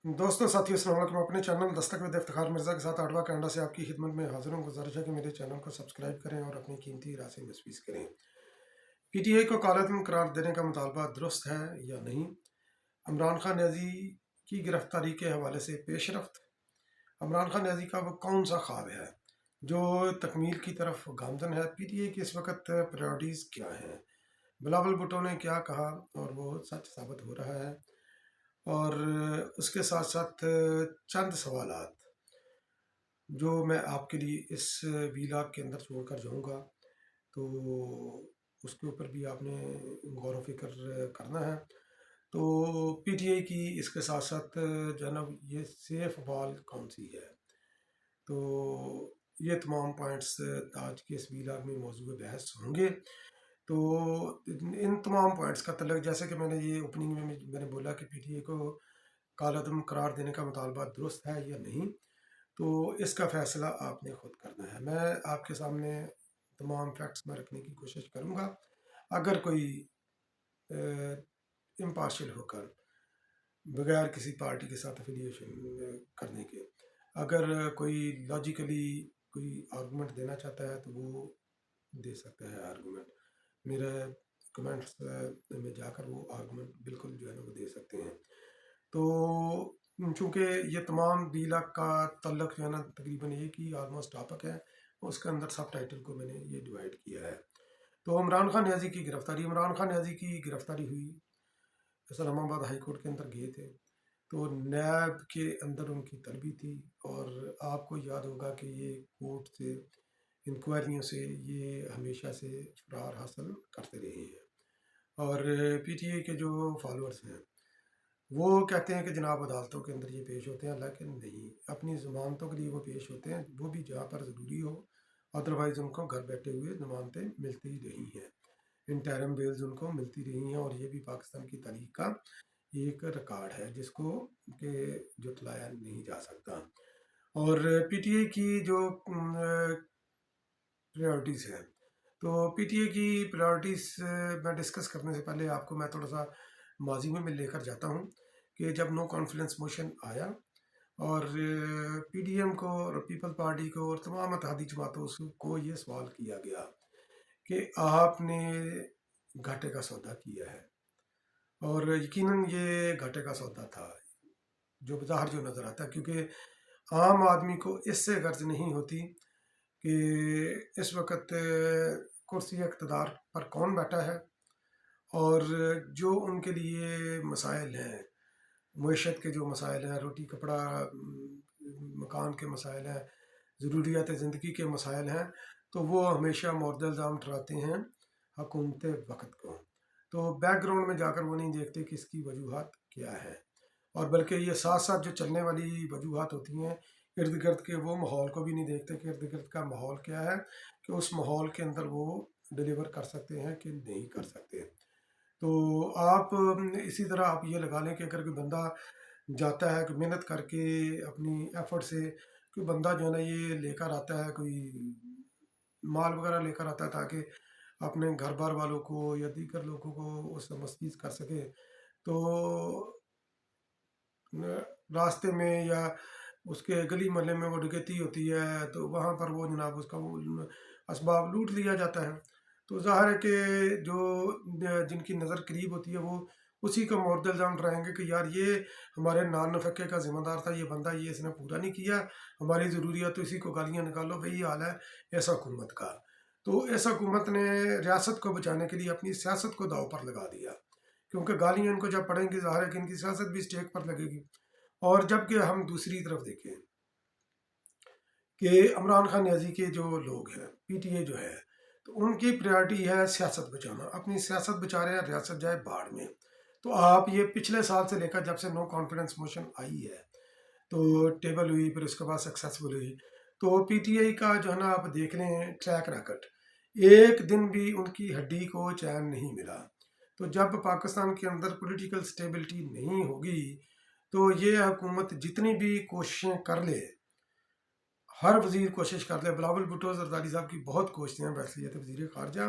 दोस्तों साथियों अस्सलाम वालेकुम। अपने चैनल दस्तक विद इफ्तिखार मिर्ज़ा के साथ आठवां कैनेडा से आपकी खिदमत में हाजिर हूँ। गुजारिश है कि मेरे चैनल को सब्सक्राइब करें और अपनी कीमती राय से नस्बीस करें। पीटीआई को कालाधन करार देने का मुतालबा दुरुस्त है या नहीं? इमरान खान न्याजी की गिरफ्तारी के हवाले से पेशरफ्त। इमरान खान न्याजी का वो कौन सा ख्वाब है जो तकमील की तरफ गामजन है? पीटीआई की इस वक्त प्रायोरिटीज़ क्या हैं? बिलावल भुट्टो ने क्या कहा और वो सच साबित हो रहा है? और उसके साथ साथ चंद सवालात जो मैं आपके लिए इस वीलॉग के अंदर छोड़कर जाऊंगा, तो उसके ऊपर भी आपने गौर व फिक्र करना है। तो पीटीआई की इसके साथ साथ जनाब ये सेफ बॉल कौन सी है, तो ये तमाम पॉइंट्स आज के इस वीलॉग में मौजूद बहस होंगे। तो इन तमाम पॉइंट्स का तल्लुक, जैसे कि मैंने ये ओपनिंग में मैंने बोला कि पीटीआई को कालादम करार देने का मुतालबा दुरुस्त है या नहीं, तो इसका फ़ैसला आपने खुद करना है। मैं आपके सामने तमाम फैक्ट्स में रखने की कोशिश करूँगा। अगर कोई इम्पार्शियल होकर, बगैर किसी पार्टी के साथ एफिलिएशन करने के, अगर कोई लॉजिकली कोई आर्गूमेंट देना चाहता है तो वो दे सकता है आर्गूमेंट। मेरे कमेंट्स में जाकर वो आर्गूमेंट बिल्कुल जो है ना वो दे सकते हैं। तो चूँकि ये तमाम 20 लाख का तल्लक जो है ना तकरीबन एक ही ऑलमोस्ट टॉपिक है, उसके अंदर सब टाइटल को मैंने ये डिवाइड किया है। तो इमरान खान न्याजी की गिरफ्तारी हुई, इस्लामाबाद हाई कोर्ट के अंदर गए थे, तो नैब के अंदर उनकी तलबी थी। और आपको याद होगा कि ये कोर्ट से इंक्वायरियों से ये हमेशा से फरार हासिल करते रहे हैं। और पीटीआई के जो फॉलोअर्स हैं वो कहते हैं कि जनाब अदालतों के अंदर ये पेश होते हैं, लेकिन नहीं, अपनी ज़मानतों के लिए वो पेश होते हैं, वो भी जहाँ पर ज़रूरी हो। अदरवाइज़ उनको घर बैठे हुए ज़मानतें मिलती रही हैं, इंटरम बेल्स उनको मिलती रही हैं। और ये भी पाकिस्तान की तारीख का एक रिकॉर्ड है जिसको के जुटलाया नहीं जा सकता। और पीटीआई की जो प्रायोरिटीज़ हैं, तो पीटीआई की प्रायोरिटीज़ मैं डिस्कस करने से पहले आपको मैं थोड़ा सा माजी में लेकर जाता हूँ कि जब नो कॉन्फिडेंस मोशन आया और पीडीएम को और पीपल पार्टी को और तमाम इत्तेहादी जमातों को ये सवाल किया गया कि आपने घाटे का सौदा किया है। और यकीनन ये घाटे का सौदा था जो बाहर जो नज़र आता है, क्योंकि आम आदमी को इससे गर्ज नहीं होती कि इस वक्त कुर्सी इक़्तिदार पर कौन बैठा है और जो उनके लिए मसाइल हैं, मईशत के जो मसाइल हैं, रोटी कपड़ा मकान के मसाइल हैं, ज़रूरियात ज़िंदगी के मसाइल हैं, तो वो हमेशा मोर्द इल्ज़ाम ठहराते हैं हुकूमत वक्त को। तो बैकग्राउंड में जाकर वो नहीं देखते कि इसकी वजूहात क्या है, और बल्कि ये साथ साथ जो चलने वाली वजूहात होती हैं इर्द गिर्द के, वो माहौल को भी नहीं देखते कि इर्द गिर्द का माहौल क्या है, कि उस माहौल के अंदर वो डिलीवर कर सकते हैं कि नहीं कर सकते। तो आप इसी तरह आप ये लगा लें कि अगर कोई बंदा जाता है, कोई मेहनत करके अपनी एफर्ट से कोई बंदा जो है ना ये लेकर आता है, कोई माल वगैरह लेकर आता है ताकि अपने घर बार वालों को या दीगर लोगों को उससे मस्तीज कर सके, तो रास्ते में या उसके गली मोहल्ले में वो डकैती होती है, तो वहाँ पर वो जनाब उसका वो असबाब लूट लिया जाता है। तो ज़ाहिर है कि जो जिनकी नज़र करीब होती है वो उसी का मोर्द इल्ज़ाम ठहराएंगे कि यार ये हमारे नान नफ़क़े का ज़िम्मेदार था, ये बंदा, ये इसने पूरा नहीं किया हमारी ज़रूरियात, तो इसी को गालियाँ निकालो। वही हाल है इस हुकूमत का। तो इस हुकूमत ने रियासत को बचाने के लिए अपनी सियासत को दाव पर लगा दिया, क्योंकि गालियाँ इनको जब पड़ेंगी ज़ाहिर है कि इनकी सियासत भी स्टेक पर लगेगी। और जबकि हम दूसरी तरफ देखें कि इमरान खान न्याजी के जो लोग हैं, पीटीए जो है, तो उनकी प्रायोरिटी है सियासत बचाना, अपनी सियासत बचा रहे हैं, रियासत जाए बाढ़ में। तो आप ये पिछले साल से लेकर जब से नो कॉन्फिडेंस मोशन आई है, तो टेबल हुई, फिर उसके बाद सक्सेसफुल हुई, तो पीटीआई का जो है ना आप देख रहे हैं ट्रैक रैकेट, एक दिन भी उनकी हड्डी को चैन नहीं मिला। तो जब पाकिस्तान के अंदर पॉलिटिकल स्टेबिलिटी नहीं होगी, तो ये हुकूमत जितनी भी कोशिशें कर ले, हर वजीर कोशिश कर ले, बिलावल भुट्टो जरदारी साहब की बहुत कोशिशें हैं, वैसे ये थे वजीर खारजा,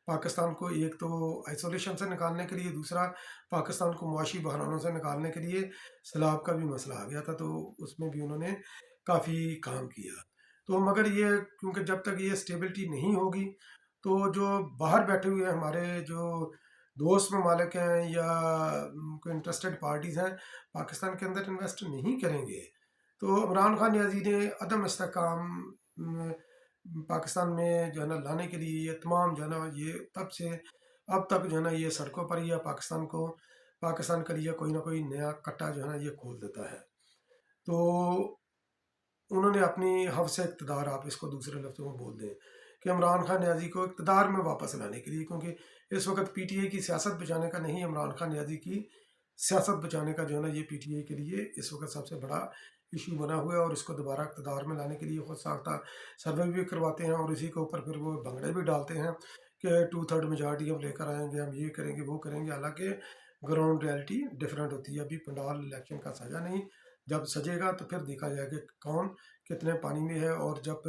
पाकिस्तान को एक तो आइसोलेशन से निकालने के लिए, दूसरा पाकिस्तान को मुआशी बहरानों से निकालने के लिए सैलाब का भी मसला आ गया था, तो उसमें भी उन्होंने काफ़ी काम किया। तो मगर ये, क्योंकि जब तक ये स्टेबिलिटी नहीं होगी तो जो बाहर बैठे हुए हमारे जो दोस्त ममालिक हैं या कोई इंटरेस्टेड पार्टीज़ हैं, पाकिस्तान के अंदर इन्वेस्ट नहीं करेंगे। तो इमरान खान नियाज़ी ने अदम इस्तेहकाम पाकिस्तान में जो है ना लाने के लिए, ये तमाम जो है ना, ये तब से अब तक जो है ना, ये सड़कों पर या पाकिस्तान के लिए कोई ना कोई नया कट्टा जो है ना ये खोल देता है। तो उन्होंने अपनी हवस इक़्तिदार, आप इसको दूसरे लफ्ज़ों में बोल दें, कि इमरान खान नियाज़ी को इक़्तिदार में वापस लाने के लिए, क्योंकि इस वक्त पीटीआई की सियासत बचाने का नहीं, इमरान खान नियाज़ी की सियासत बचाने का जो है ना, ये पीटीआई के लिए इस वक्त सबसे बड़ा इशू बना हुआ है। और इसको दोबारा इक़्तिदार में लाने के लिए खुद साख्ता सर्वे भी करवाते हैं, और इसी के ऊपर फिर वो भंगड़े भी डालते हैं कि 2/3 मेजॉरिटी हम लेकर आएंगे, हम ये करेंगे वो करेंगे। हालांकि ग्राउंड रियलिटी डिफरेंट होती है। अभी पंडाल इलेक्शन का सजा नहीं, जब सजेगा तो फिर देखा जाएगा कि कौन कितने पानी में है, और जब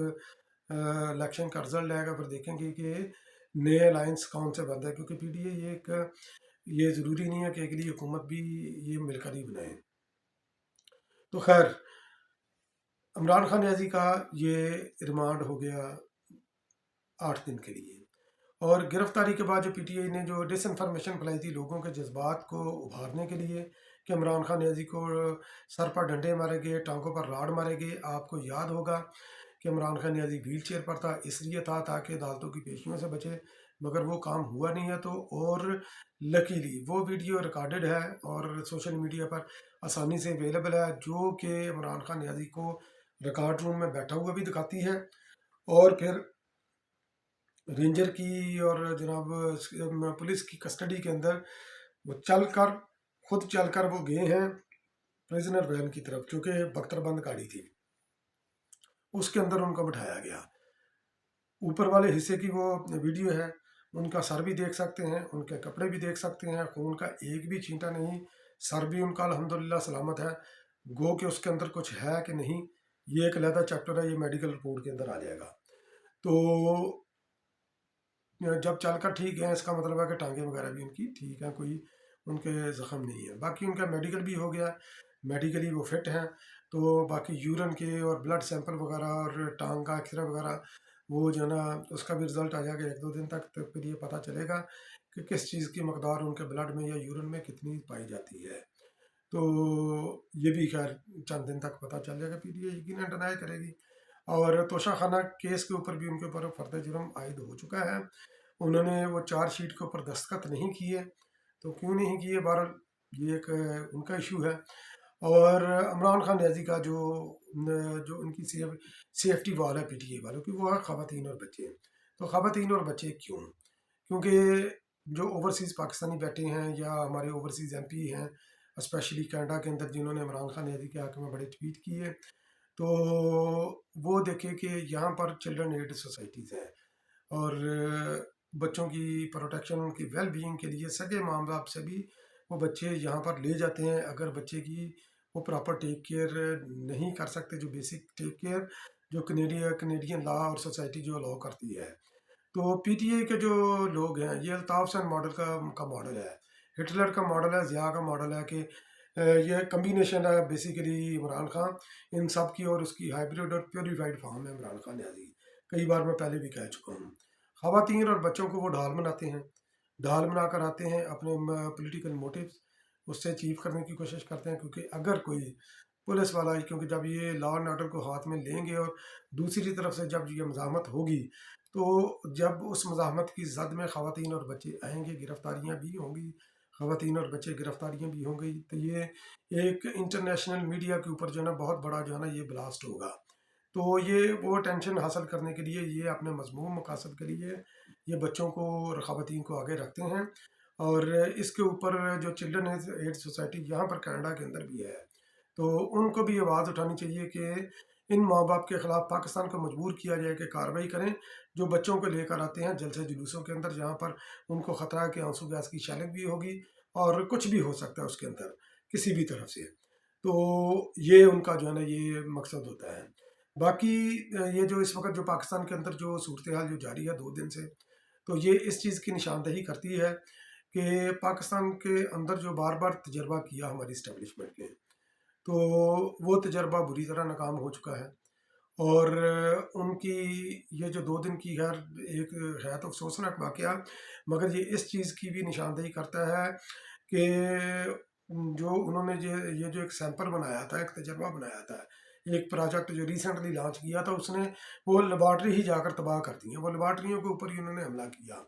इलेक्शन का रिजल्ट आएगा फिर देखेंगे कि नए अलायंस कौन से बनते हैं, क्योंकि पीटीआई एक, ये ज़रूरी नहीं है कि अगली हुकूमत भी ये मिलकर ही बनाए। तो खैर, इमरान खान नियाज़ी का ये रिमांड हो गया 8 दिन के लिए। और गिरफ्तारी के बाद जो पीटीआई ने जो डिसइंफॉर्मेशन फैलाई थी लोगों के जज्बात को उभारने के लिए, कि इमरान खान नियाज़ी को सर पर डंडे मारे गए, टांगों पर राड़ मारे गए। आपको याद होगा कि इमरान खान नियाज़ी व्हील चेयर पर था, इसलिए था ताकि अदालतों की पेशियों से बचे, मगर वो काम हुआ नहीं है। तो और लकीली वो वीडियो रिकॉर्डेड है और सोशल मीडिया पर आसानी से अवेलेबल है, जो कि इमरान खान नियाज़ी को रिकॉर्ड रूम में बैठा हुआ भी दिखाती है, और फिर रेंजर की और जनाब पुलिस की कस्टडी के अंदर वो खुद चल कर वो गए हैं प्रिजनर वैन की तरफ, जो कि बख्तरबंद गाड़ी थी, उसके अंदर उनको बिठाया गया। ऊपर वाले हिस्से की वो वीडियो है, उनका सर भी देख सकते हैं, उनके कपड़े भी देख सकते हैं, खून का एक भी छींटा नहीं, सर भी उनका अल्हम्दुलिल्लाह सलामत है। गो कि उसके अंदर कुछ है कि नहीं, ये एक अलहदा चैप्टर है, ये मेडिकल रिपोर्ट के अंदर आ जाएगा। तो जब चलकर ठीक है, इसका मतलब है कि टांगे वगैरह भी उनकी ठीक है, कोई उनके ज़ख्म नहीं है। बाकी उनका मेडिकल भी हो गया, मेडिकली वो फिट हैं। तो बाकी यूरिन के और ब्लड सैंपल वगैरह और टांग का एक्सरे वगैरह, वो जो है ना उसका भी रिज़ल्ट आ जाएगा 1-2 दिन तक। तो फिर ये पता चलेगा कि किस चीज़ की मकदार उनके ब्लड में या यूरिन में कितनी पाई जाती है। तो ये भी खैर चंद दिन तक पता चल जाएगा, पीटीआई यकीनन डिनाई करेगी। और तोशाखाना केस के ऊपर भी उनके ऊपर फर्द जुर्म आयद हो चुका है। उन्होंने वो चार्जशीट के ऊपर दस्तखत नहीं किए, तो क्यों नहीं किए, बहरहाल ये एक उनका इशू है। और इमरान खान नियाज़ी का जो उनकी सेफ्टी वॉल है पीटीआई वालों की, वो है ख़वातीन और बच्चे। तो ख़वातीन और बच्चे क्यों? क्योंकि जो ओवरसीज़ पाकिस्तानी बैठे हैं या हमारे ओवरसीज़ एमपी हैं, स्पेशली कनाडा के अंदर, जिन्होंने इमरान खान नियाज़ी के हक़ में बड़े ट्वीट किए, तो वो देखें कि यहाँ पर चिल्ड्रन एड सोसाइटीज़ हैं, और बच्चों की प्रोटेक्शन, उनकी वेल बीइंग के लिए सगे माँ बाप से भी वो बच्चे यहाँ पर ले जाते हैं। अगर बच्चे की वो प्रॉपर टेक केयर नहीं कर सकते, जो बेसिक टेक केयर जो कनेडियन लॉ और सोसाइटी जो अलाउ करती है। तो पीटीआई के जो लोग हैं, ये अल्ताफ सन मॉडल का मॉडल है, हिटलर का मॉडल है, ज़िया का मॉडल है, कि ये कम्बिनेशन है बेसिकली इमरान खान इन सब की, और उसकी हाइब्रिड और प्योरीफाइड फॉर्म है इमरान खान नियाज़ी। कई बार मैं पहले भी कह चुका हूँ। ख़वातीन और बच्चों को वो ढाल बनाते हैं, ढाल बनाकर आते हैं अपने पॉलिटिकल मोटिव्स उससे अचीव करने की कोशिश करते हैं। क्योंकि अगर कोई पुलिस वाला, क्योंकि जब ये लॉ एंड ऑर्डर को हाथ में लेंगे और दूसरी तरफ से जब ये मज़ाहमत होगी, तो जब उस मज़ाहमत की जद में ख़वातीन और बच्चे आएंगे, गिरफ्तारियाँ भी होंगी, ख़वातीन और बच्चे गिरफ्तारियाँ भी होंगी, तो ये एक इंटरनेशनल मीडिया के ऊपर जो है ना बहुत बड़ा जो है ना ये ब्लास्ट होगा। तो ये वो टेंशन हासिल करने के लिए, ये अपने मज़मूम मकासद के लिए ये बच्चों को और ख़वातीन को आगे रखते हैं। और इसके ऊपर जो चिल्ड्रन एड सोसाइटी यहाँ पर कनाडा के अंदर भी है, तो उनको भी आवाज़ उठानी चाहिए कि इन माँ बाप के ख़िलाफ़ पाकिस्तान को मजबूर किया जाए कि कार्रवाई करें, जो बच्चों को लेकर आते हैं जलसे जुलूसों के अंदर, जहाँ पर उनको ख़तरा है कि आंसू गैस की शैलिंग भी होगी और कुछ भी हो सकता है उसके अंदर किसी भी तरफ से। तो ये उनका जो है ना ये मकसद होता है। बाकी ये जो इस वक्त जो पाकिस्तान के अंदर जो सूरत हाल जो जारी है 2 दिन से, تو یہ اس چیز کی نشاندہی کرتی ہے کہ پاکستان کے اندر جو بار بار تجربہ کیا ہماری اسٹیبلشمنٹ نے، تو وہ تجربہ بری طرح ناکام ہو چکا ہے۔ اور ان کی یہ جو 2 دن کی ایک ہے تو افسوسناک واقعہ، مگر یہ اس چیز کی بھی نشاندہی کرتا ہے کہ جو انہوں نے یہ جو ایک سیمپل بنایا تھا، ایک تجربہ بنایا تھا، ایک پروجیکٹ جو ریسنٹلی لانچ کیا تھا، اس نے وہ لیبارٹری ہی جا کر تباہ کر دی ہیں، وہ لیبارٹریوں کے اوپر ہی انہوں نے حملہ کیا۔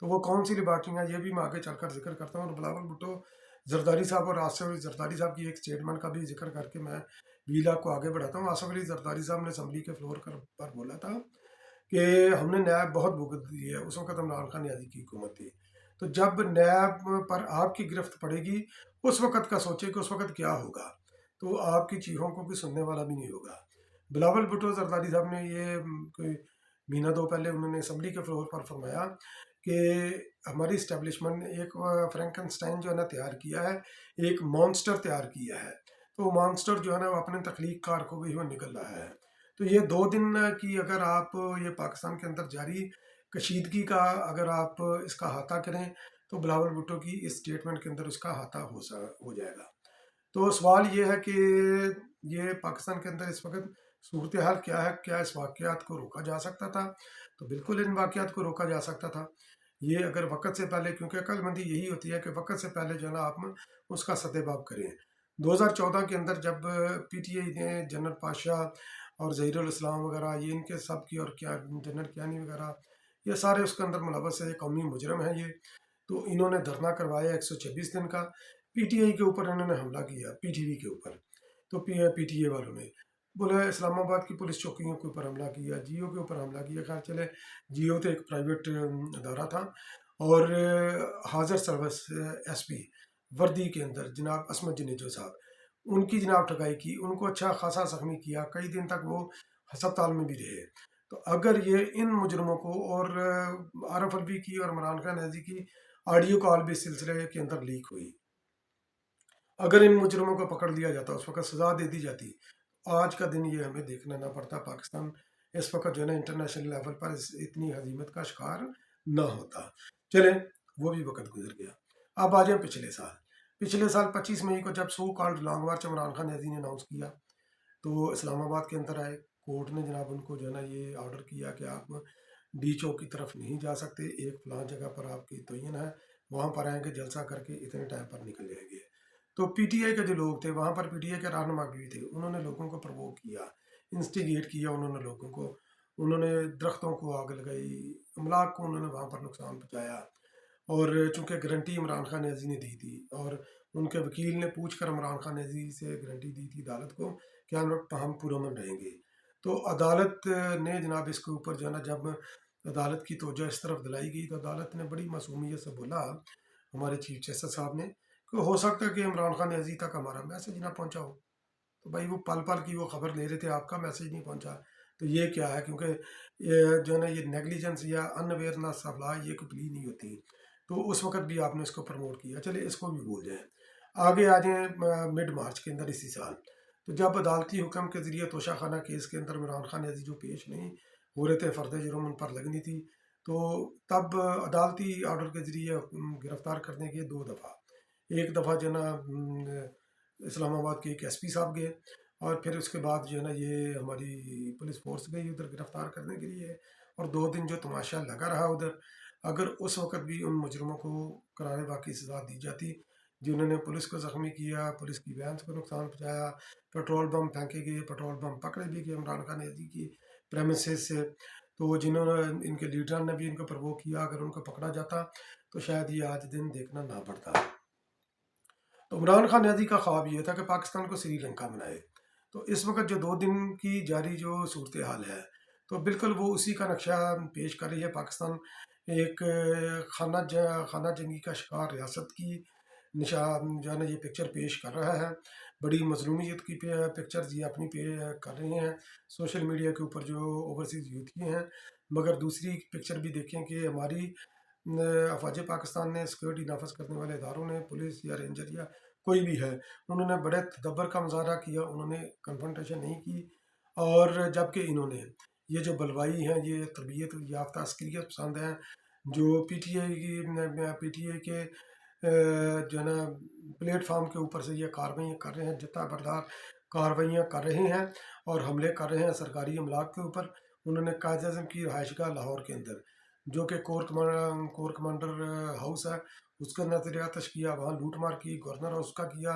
تو وہ کون سی لیبارٹریاں، یہ بھی میں آگے چل کر ذکر کرتا ہوں۔ اور بلاول بھٹو زرداری صاحب اور آصف علی زرداری صاحب کی ایک اسٹیٹمنٹ کا بھی ذکر کر کے میں ویلا کو آگے بڑھاتا ہوں۔ آصف علی زرداری صاحب نے اسمبلی کے فلور پر بولا تھا کہ ہم نے نیب بہت بھگت دی ہے، اس وقت عمران خان نیازی کی حکومت تھی، تو جب نیب پر آپ کی گرفت پڑے گی اس وقت کا سوچے کہ اس وقت کیا ہوگا، تو آپ کی چیخوں کو کوئی سننے والا بھی نہیں ہوگا۔ بلاول بھٹو زرداری صاحب نے یہ کوئی مہینہ دو پہلے انہوں نے اسمبلی کے فلور پر فرمایا کہ ہماری اسٹیبلشمنٹ نے ایک فرینکنسٹائن جو ہے نا تیار کیا ہے، ایک مانسٹر تیار کیا ہے، تو وہ مانسٹر جو ہے نا وہ اپنے تخلیق کار کو بھی ہوئے نکل رہا ہے۔ تو یہ 2 دن کی اگر آپ یہ پاکستان کے اندر جاری کشیدگی کا اگر آپ اس کا احاطہ کریں تو بلاول بھٹو کی اس اسٹیٹمنٹ کے اندر اس کا احاطہ ہو جائے گا۔ تو سوال یہ ہے کہ یہ پاکستان کے اندر اس وقت صورتحال کیا ہے، کیا اس واقعات کو روکا جا سکتا تھا؟ تو بالکل ان واقعات کو روکا جا سکتا تھا، یہ اگر وقت سے پہلے، کیونکہ عقل مندی یہی ہوتی ہے کہ وقت سے پہلے جو ہے نا آپ اس کا سدباب کریں۔ 2014 کے اندر جب پی ٹی آئی نے جنرل پاشا اور ظہیر الاسلام وغیرہ، یہ ان کے سب کی، اور کیا جنرل کیانی وغیرہ، یہ سارے اس کے اندر ملوث ہے، قومی مجرم ہیں یہ، تو انہوں نے دھرنا کروایا 126 دن کا، پی ٹی آئی کے اوپر انہوں نے حملہ کیا، پی ٹی وی کے اوپر، تو پی ٹی اے والوں نے بولا اسلام آباد کی پولیس چوکیوں کے اوپر حملہ کیا، جیو کے اوپر حملہ کیا۔ خیر چلے، جیو تو ایک پرائیویٹ ادارہ تھا، اور حاضر سروس ایس پی وردی کے اندر جناب عصمت جنیجو صاحب، ان کی جناب ٹھگائی کی، ان کو اچھا خاصا زخمی کیا، کئی دن تک وہ ہسپتال میں بھی رہے۔ تو اگر یہ ان مجرموں کو، اور عارف الوی کی اور عمران خان نیازی کی آڈیو کال بھی اس سلسلے کے اندر لیک ہوئی، اگر ان مجرموں کو پکڑ لیا جاتا، اس وقت سزا دے دی جاتی، آج کا دن یہ ہمیں دیکھنا نہ پڑتا، پاکستان اس وقت جو ہے نا انٹرنیشنل لیول پر اتنی ہزیمت کا شکار نہ ہوتا۔ چلیں، وہ بھی وقت گزر گیا۔ اب آ جائیں پچھلے سال 25 مئی کو جب so called long march Imran Khan Niazi نے اناؤنس کیا، تو اسلام آباد کے اندر آئے، کورٹ نے جناب ان کو جو ہے نا یہ آرڈر کیا کہ آپ ڈی چوک کی طرف نہیں جا سکتے، ایک فلاں جگہ پر آپ کی تعین ہے، وہاں پر آئیں گے، جلسہ کر کے اتنے ٹائم پر نکل جائیں گے۔ تو پی ٹی آئی کے جو لوگ تھے وہاں پر، پی ٹی آئی کے رہنما بھی تھے، انہوں نے لوگوں کو پرووک کیا، انسٹیگیٹ کیا، انہوں نے لوگوں کو، انہوں نے درختوں کو آگ لگائی، املاک کو انہوں نے وہاں پر نقصان پہنچایا، اور چونکہ گارنٹی عمران خان نیازی نے دی تھی، اور ان کے وکیل نے پوچھ کر عمران خان نیازی سے گارنٹی دی تھی عدالت کو کہ ہم پرامن رہیں گے، تو عدالت نے جناب اس کے اوپر جو ہے نا، جب عدالت کی توجہ اس طرف دلائی گئی تو عدالت نے بڑی معصومیت سے بولا، ہمارے چیف جسٹس صاحب نے، کہ ہو سکتا ہے کہ عمران خان نیازی تک ہمارا میسج نہ پہنچا ہو۔ تو بھائی وہ پل پل کی وہ خبر لے رہے تھے، آپ کا میسج نہیں پہنچا، تو یہ کیا ہے؟ کیونکہ یہ جو ہے نا یہ نیگلیجنس یا ان اویئرنس آف لا، یہ کوئی پلی نہیں ہوتی، تو اس وقت بھی آپ نے اس کو پروموٹ کیا۔ چلے اس کو بھی بھول جائیں، آگے آ جائیں مڈ مارچ کے اندر اسی سال، تو جب عدالتی حکم کے ذریعے توشہ خانہ کیس کے اندر عمران خان نیازی جو پیش نہیں ہو رہے تھے، فرد جرم ان پر لگنی تھی، تو تب عدالتی آرڈر کے ذریعے گرفتار کرنے کے 2 دفعہ، ایک دفعہ جو ہے نا اسلام آباد کے ایک ایس پی صاحب گئے، اور پھر اس کے بعد جو ہے نا یہ ہماری پولیس فورس گئی ادھر گرفتار کرنے کے لیے، اور 2 دن جو تماشا لگا رہا ادھر، اگر اس وقت بھی ان مجرموں کو قرار واقعی سزا دی جاتی جنہوں نے پولیس کو زخمی کیا، پولیس کی وینس کو نقصان پہنچایا، پیٹرول بم پھینکے گئے، پیٹرول بم پکڑے بھی گئے عمران خان نیازی کی پریمیسز سے، تو جنہوں نے ان کے لیڈران نے بھی ان کو پرووک کیا، اگر ان کو پکڑا جاتا تو شاید یہ آج دن دیکھنا نہ پڑتا۔ تو عمران خان نیازی کا خواب یہ تھا کہ پاکستان کو سری لنکا بنائے، تو اس وقت جو 2 دن کی جاری جو صورتحال ہے، تو بالکل وہ اسی کا نقشہ پیش کر رہی ہے۔ پاکستان ایک خانہ جنگی کا شکار ریاست کی نشان جو ہے نا یہ پکچر پیش کر رہا ہے، بڑی مظلومیت کی پکچرز یہ اپنی کر رہے ہیں سوشل میڈیا کے اوپر جو اوورسیز یوتھی ہیں، مگر دوسری پکچر بھی دیکھیں کہ ہماری افواج پاکستان نے، سیکورٹی نافذ کرنے والے اداروں نے، پولیس یا رینجر یا کوئی بھی ہے، انہوں نے بڑے تدبر کا مظاہرہ کیا، انہوں نے کنفرنٹیشن نہیں کی، اور جبکہ انہوں نے یہ جو بلوائی ہیں، یہ تربیت یافتہ عسکریت پسند ہیں، जो पीटीआई के जो है ना प्लेट फार्म के ऊपर से ये कार्रवाइयाँ कर रहे हैं, जत्था कार्रवाइयाँ कर रहे हैं और हमले कर रहे हैं सरकारी अमलाक के ऊपर। उन्होंने कायद अज़म की रहायशगाह लाहौर के अंदर, जो कि कोर कमांडर हाउस है, उसका नजर आतश किया, वहाँ लूट मार की, गवर्नर हाउस का किया,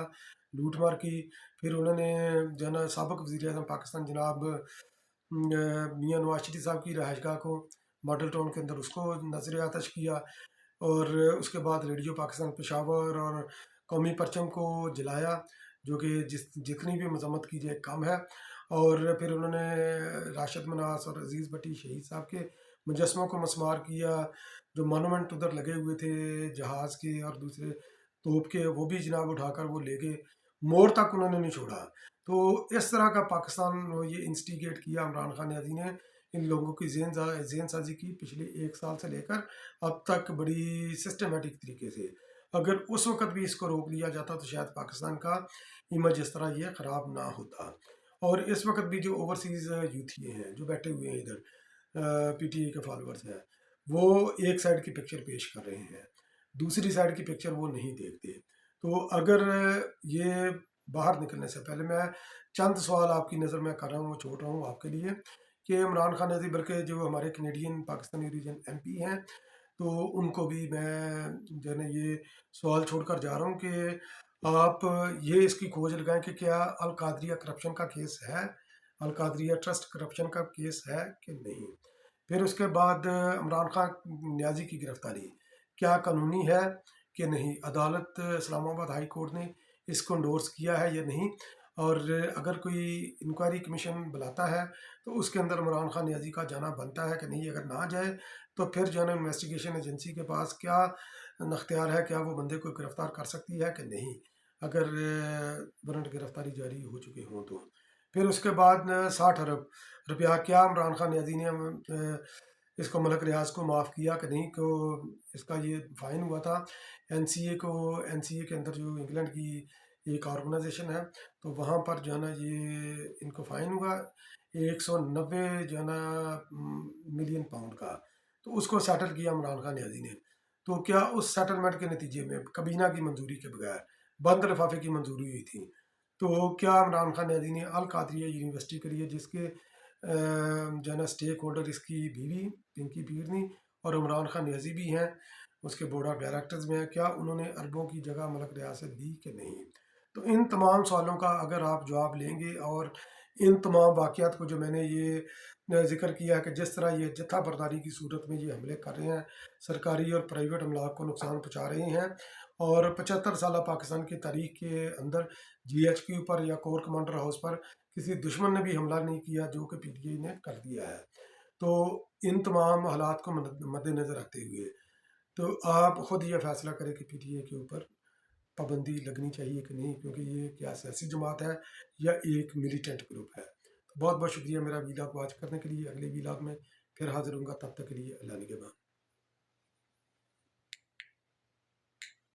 लूट मार की। फिर उन्होंने जो है ना सबक वज़ीर आज़म पाकिस्तान जनाब मियाँ नवाज शरीफ साहब की रहायशगाह को मॉडल टाउन के अंदर उसको नजर आतश किया। और उसके बाद रेडियो पाकिस्तान पेशावर और कौमी परचम को जलाया, जो कि जितनी भी मजम्मत की जाए कम है। और फिर उन्होंने राशिद मनास और अजीज़ भट्टी शहीद साहब के मुजस्मों को मसमार किया। जो मोनूमेंट उधर लगे हुए थे जहाज़ के और दूसरे तोप के, वो भी जनाब उठाकर वो ले गए, मोड़ तक उन्होंने नहीं छोड़ा। तो इस तरह का पाकिस्तान ये इंस्टिगेट किया इमरान खान न्याजी ने, इन लोगों की जेन साजी की पिछले 1 साल से लेकर अब तक बड़ी सिस्टमेटिक तरीके से। अगर उस वक्त भी इसको रोक लिया जाता तो शायद पाकिस्तान का इमेज इस तरह ये ख़राब ना होता। और इस वक्त भी जो ओवरसीज़ यूथिये हैं जो बैठे हुए हैं इधर, पीटीए के फॉलोअर्स हैं, वो एक साइड की पिक्चर पेश कर रहे हैं, दूसरी साइड की पिक्चर वो नहीं देखते। तो अगर ये बाहर निकलने से पहले मैं चंद सवाल आपकी नज़र में कर रहा हूँ, छोड़ रहा हूँ आपके लिए, कि इमरान खान नज़ी बल्कि जो हमारे कैनेडियन पाकिस्तानी रीजन एमपी हैं, तो उनको भी मैं जो है ना ये सवाल छोड़कर जा रहा हूँ कि आप ये इसकी खोज लगाएं कि क्या अल कादरिया करप्शन का केस है, अल कादरिया ट्रस्ट करप्शन का केस है कि नहीं। फिर उसके बाद इमरान खान न्याजी की गिरफ्तारी क्या कानूनी है कि नहीं, अदालत इस्लामाबाद हाई कोर्ट ने इसको इंडोर्स किया है या नहीं। और अगर कोई इंक्वायरी कमीशन बुलाता है तो उसके अंदर इमरान खान न्याजी का जाना बनता है कि नहीं। अगर ना जाए तो फिर जो है ना इन्वेस्टिगेशन एजेंसी के पास क्या अख्तियार है, क्या वो बंदे को गिरफ्तार कर सकती है कि नहीं, अगर वारंट गिरफ्तारी जारी हो चुके हों तो। फिर उसके बाद 60 अरब रुपया क्या इमरान खान न्याजी ने इसको मलक रियाज को माफ़ किया कि नहीं, को इसका ये फ़ाइन हुआ था एनसीए के अंदर, जो इंग्लैंड की एक ऑर्गेनाइजेशन है, तो वहाँ पर जो है ना ये इनको फ़ाइन हुआ 190 जो है ना मिलियन पाउंड का। तो उसको सेटल किया इमरान खान न्याजी ने। तो क्या उस सेटलमेंट के नतीजे में कबीना की मंजूरी के बगैर बंद लिफाफे की मंजूरी हुई थी। तो क्या इमरान खान न्याजी ने अल कादरिया यूनिवर्सिटी करी है, जिसके जो है ना स्टेक होल्डर इसकी बीवी पिंकी पीरनी और इमरान खान न्याजी भी हैं, उसके बोर्ड ऑफ डायरेक्टर्स में है, क्या उन्होंने अरबों की जगह मलक रियासत दी कि नहीं। तो इन तमाम सवालों का अगर आप जवाब लेंगे और इन तमाम वाक़यात को जो मैंने ये ज़िक्र किया है कि जिस तरह ये जत्था बर्दारी की सूरत में ये हमले कर रहे हैं, सरकारी और प्राइवेट अमलाक को नुकसान पहुँचा रहे हैं, और 75 साल पाकिस्तान की तारीख के अंदर जीएचक्यू पर या कोर कमांडर हाउस पर किसी दुश्मन ने भी हमला नहीं किया, जो कि पीटीआई ने कर दिया है। तो इन तमाम हालात को मद्देनज़र रखते हुए तो आप ख़ुद ये फैसला करें कि पीटीआई के ऊपर पाबंदी लगनी चाहिए कि नहीं, क्योंकि ये क्या सियासी जमात है या एक मिलिटेंट ग्रुप है। तो बहुत बहुत शुक्रिया मेरा वीलॉग वॉच करने के लिए। अगले वीलॉग में फिर हाजिर होऊंगा, तब तक के लिए अल्लाह निगहबान।